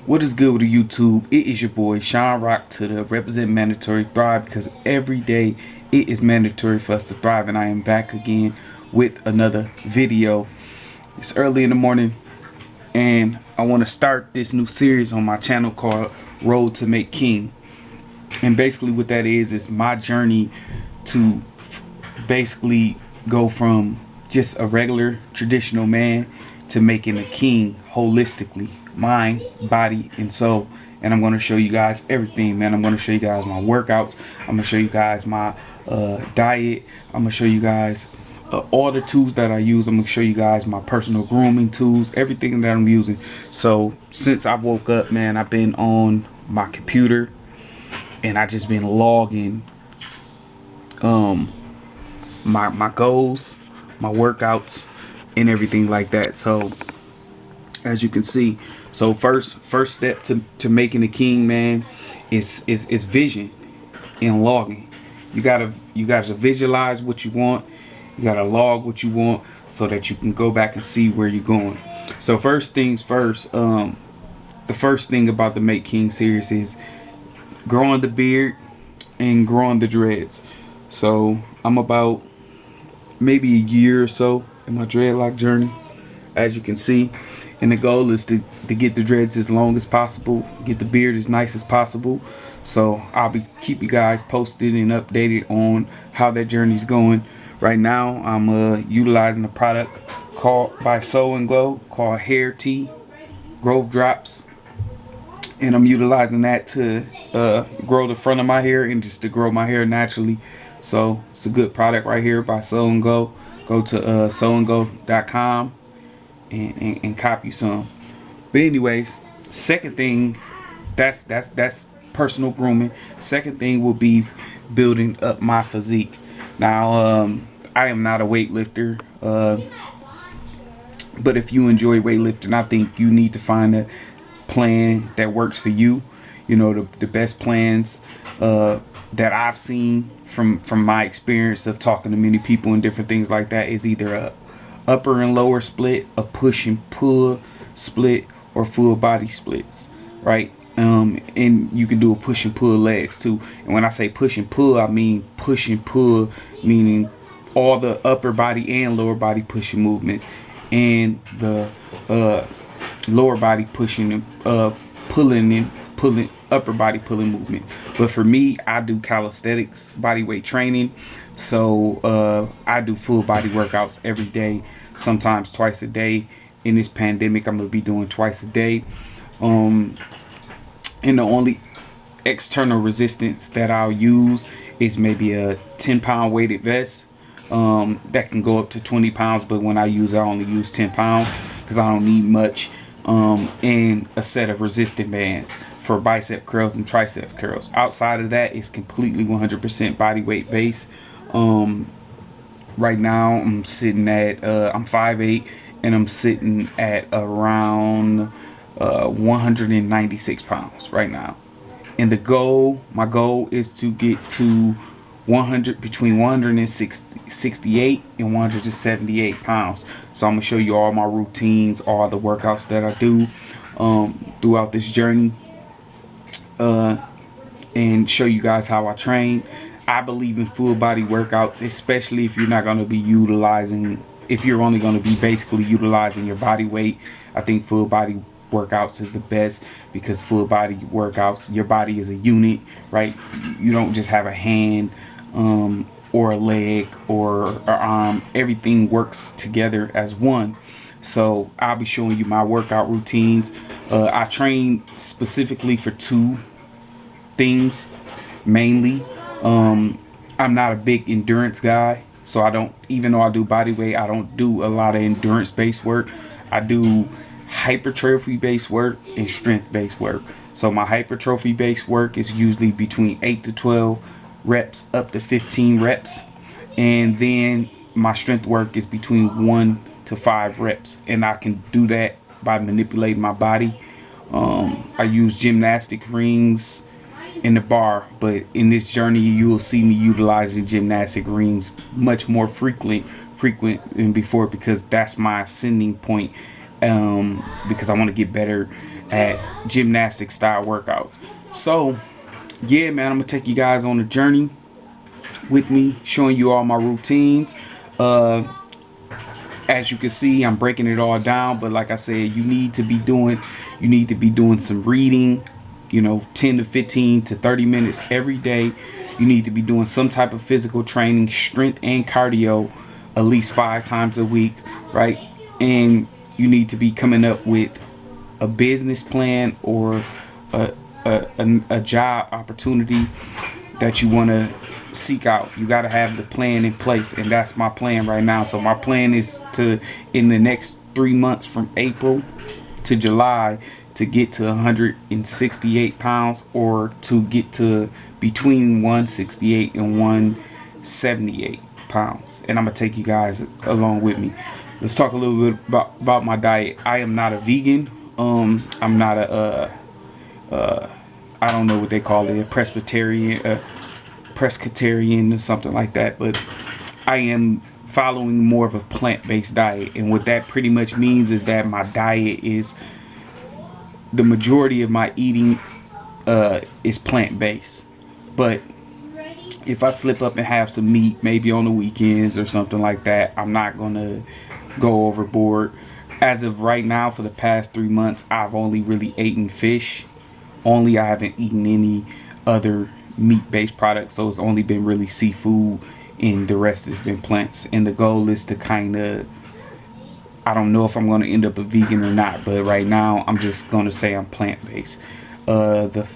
What is good with the YouTube? It is your boy Sean Roc Tuda, represent mandatory thrive, because every day it is mandatory for us to thrive, and I am back again with another video. It's early in the morning and I want to start this new series on my channel called Road to Make King. And basically what that is my journey to basically go from just a regular traditional man to making a king holistically, mind, body, and soul. And I'm going to show you guys everything, man. I'm going to show you guys my workouts. I'm going to show you guys my diet. I'm going to show you guys all the tools that I use. I'm going to show you guys my personal grooming tools, everything that I'm using. So since I woke up, man, I've been on my computer and I just been logging my goals, my workouts, and everything like that. So as you can see, so first step to making a king, man, is vision and logging. You gotta visualize what you want. You gotta log what you want so that you can go back and see where you're going. So first things first, the first thing about the Make King series is growing the beard and growing the dreads. So I'm about maybe a year or so in my dreadlock journey, as you can see, and the goal is to get the dreads as long as possible, get the beard as nice as possible. So I'll keep you guys posted and updated on how that journey's going. Right now I'm utilizing a product called by Soul and Glow called Hair Tea Growth Drops, and I'm utilizing that to grow the front of my hair and just to grow my hair naturally. So it's a good product right here by Soul and Glow. Go to soulandglow.com and copy some. But anyways, second thing, that's personal grooming. Second thing will be building up my physique. Now I am not a weightlifter, but if you enjoy weightlifting, I think you need to find a plan that works for you. You know, the best plans that I've seen from my experience of talking to many people and different things like that is either a upper and lower split, a push and pull split, or full body splits, right? And you can do a push and pull legs too. And when I say push and pull, I mean push and pull, meaning all the upper body and lower body pushing movements, and the lower body pushing and pulling upper body pulling movement. But for me, I do calisthenics, body weight training. So I do full body workouts every day, sometimes twice a day. In this pandemic, I'm gonna be doing twice a day. And the only external resistance that I'll use is maybe a 10-pound weighted vest that can go up to 20 pounds, but when I only use 10 pounds because I don't need much, and a set of resistant bands for bicep curls and tricep curls. Outside of that, it's completely 100% body weight based. Right now I'm sitting at I'm 5'8", and I'm sitting at around 196 pounds right now. And my goal is to get to between 168 and 178 pounds. So I'm gonna show you all my routines, all the workouts that I do throughout this journey, and show you guys how I train. I believe in full body workouts, especially if you're not going to be if you're only going to be basically utilizing your body weight. I think full body workouts is the best, because full body workouts, your body is a unit, right? You don't just have a hand or a leg or an arm. Everything works together as one. So I'll be showing you my workout routines. I train specifically for two things mainly. I'm not a big endurance guy, so I don't, even though I do body weight, I don't do a lot of endurance based work. I do hypertrophy based work and strength based work. So my hypertrophy based work is usually between 8 to 12 reps up to 15 reps, and then my strength work is between 1 to 5 reps, and I can do that by manipulating my body. I use gymnastic rings in the bar, but in this journey you will see me utilizing gymnastic rings much more frequent than before, because that's my ascending point because I want to get better at gymnastic style workouts. So yeah, man, I'm gonna take you guys on a journey with me, showing you all my routines. As you can see, I'm breaking it all down, but like I said, you need to be doing some reading, 10 to 15 to 30 minutes every day. You need to be doing some type of physical training, strength and cardio, at least 5 times a week, right? And you need to be coming up with a business plan or a job opportunity that you want to seek out. You got to have the plan in place, and that's my plan right now. So my plan is to, in the next 3 months from April to July, to get to 168 pounds, or to get to between 168 and 178 pounds. And I'm gonna take you guys along with me. Let's talk a little bit about my diet. I am not a vegan. I'm not a I don't know what they call it, a pescatarian or something like that, but I am following more of a plant-based diet. And what that pretty much means is that my diet is, the majority of my eating is plant-based. But if I slip up and have some meat, maybe on the weekends or something like that, I'm not gonna go overboard. As of right now, for the past 3 months, I've only really eaten fish. I haven't eaten any other meat-based products, so it's only been really seafood, and the rest has been plants. And the goal is to kind of, I don't know if I'm going to end up a vegan or not, but right now I'm just going to say I'm plant-based. The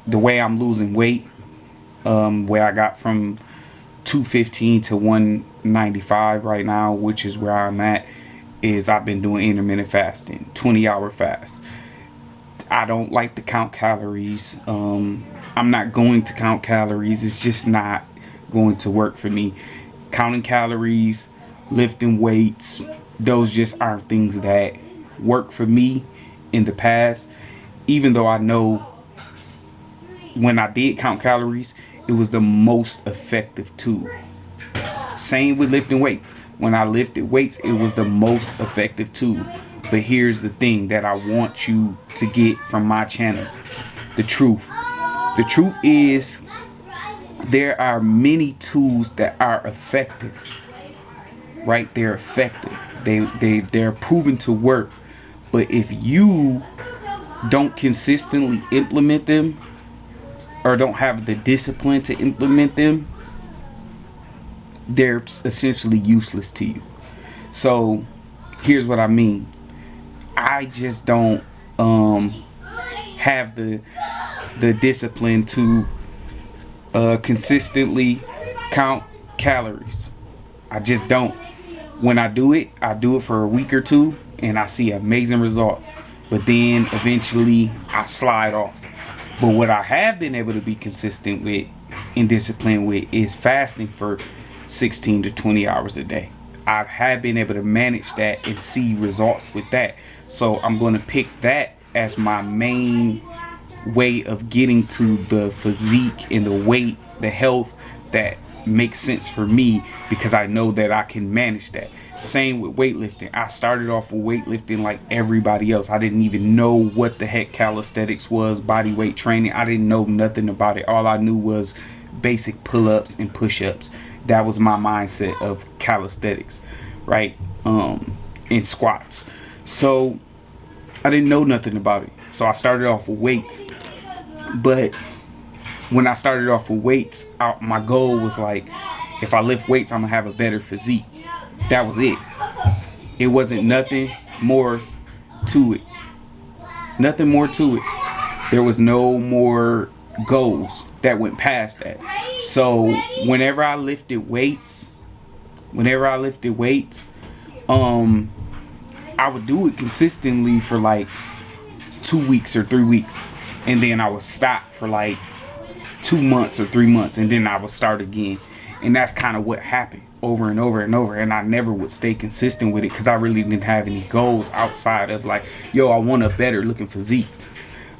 way I'm losing weight, where I got from 215 to 195 right now, which is where I'm at, is I've been doing intermittent fasting, 20-hour fast. I don't like to count calories. I'm not going to count calories. It's just not going to work for me. Counting calories, lifting weights, those just aren't things that work for me in the past. Even though I know when I did count calories, it was the most effective tool. Same with lifting weights. When I lifted weights, it was the most effective tool. But here's the thing that I want you to get from my channel. The truth. The truth is, there are many tools that are effective. Right? They're effective. They're proven to work. But if you don't consistently implement them, or don't have the discipline to implement them, they're essentially useless to you. So here's what I mean. I just don't have the discipline to consistently count calories. I just don't. When I do it for a week or two, and I see amazing results. But then eventually I slide off. But what I have been able to be consistent with and disciplined with is fasting for 16 to 20 hours a day. I have been able to manage that and see results with that. So I'm going to pick that as my main way of getting to the physique and the weight, the health that makes sense for me, because I know that I can manage that. Same with weightlifting. I started off with weightlifting like everybody else. I didn't even know what the heck calisthenics was, body weight training. I didn't know nothing about it. All I knew was basic pull-ups and push-ups. That was my mindset of calisthenics, right? And squats. So I didn't know nothing about it. So I started off with weights. But when I started off with weights, my goal was like, if I lift weights, I'm gonna have a better physique. That was it. It wasn't nothing more to it. Nothing more to it. There was no more goals that went past that. So whenever I lifted weights, I would do it consistently for like 2 weeks or 3 weeks, and then I would stop for like 2 months or 3 months, and then I would start again. And that's kind of what happened over and over and over. And I never would stay consistent with it because I really didn't have any goals outside of like, yo, I want a better looking physique.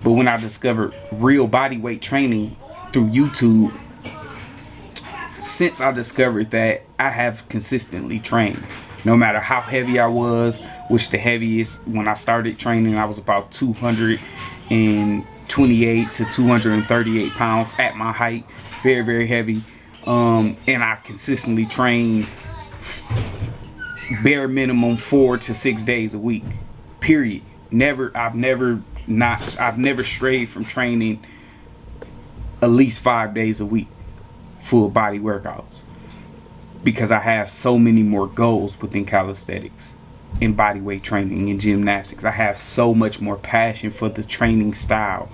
But when I discovered real body weight training through YouTube, since I discovered that, I have consistently trained. no matter how heavy I was, which the heaviest when I started training, I was about 228 to 238 pounds at my height. Very, very heavy. And I consistently train bare minimum 4 to 6 days a week. Period. I've never strayed from training at least 5 days a week, full body workouts, because I have so many more goals within calisthenics, in bodyweight training, and gymnastics. I have so much more passion for the training style,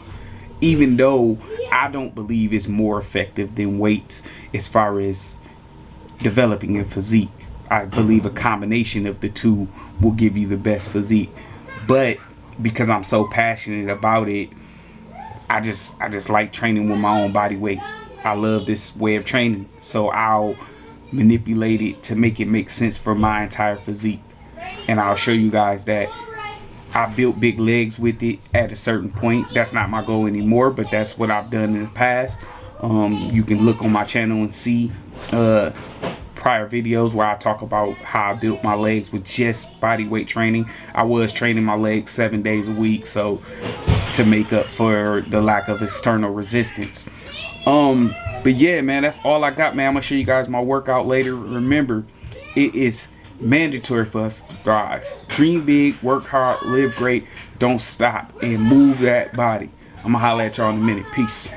even though I don't believe it's more effective than weights as far as developing a physique. I believe a combination of the two will give you the best physique. But because I'm so passionate about it, I just like training with my own body weight. I love this way of training, so I'll manipulate it to make sense for my entire physique. And I'll show you guys that I built big legs with it at a certain point. That's not my goal anymore, but that's what I've done in the past. You can look on my channel and see prior videos where I talk about how I built my legs with just body weight training. I was training my legs 7 days a week, so to make up for the lack of external resistance. But yeah, man, that's all I got, man. I'm gonna show you guys my workout later. Remember, it is mandatory for us to thrive. Dream big, work hard, live great, don't stop, and move that body. I'm gonna holler at y'all in a minute. Peace.